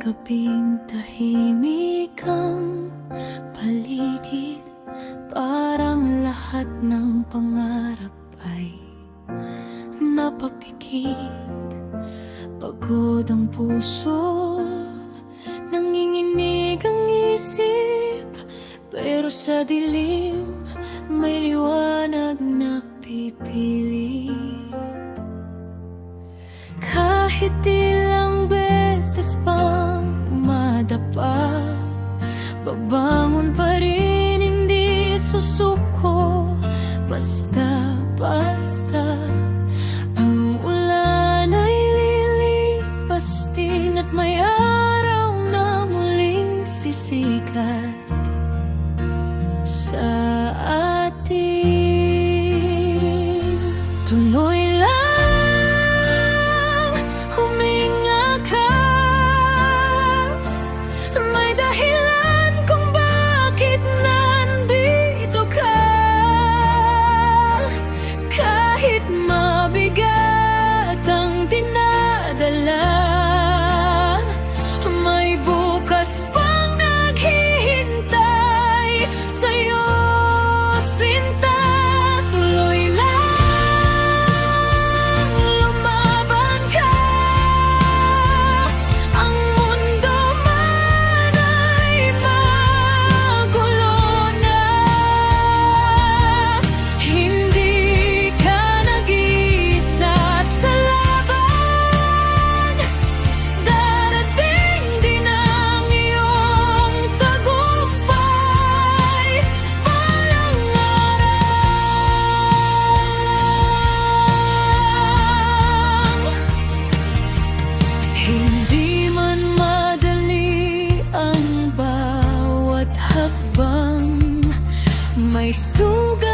gabing tahimik ang paligid, parang lahat ng pangarap ay napapikit. Pagod ang puso, nanginginig ang isip, pero sa dilim may liwanag na pipilit. Kahit ilang beses pang madapa, babangon pa rin, hindi susuko. Basta ang ulan ay lilipas din, at may araw na muling sisikat sa atin. Tuloy lang, huminga ka, may dahilan kung bakit nandito ka. Kahit mabigat ang dinadala, may bukas pang naghihintay sa'yo, sinta. Tuloy lang, lumaban ka. Ang mundo man ay magulo na, hindi ka nag-iisa sa laban. Darating din ang iyong tagumpay, walang arang. Hindi man madali ang bawat hakbang, may sugat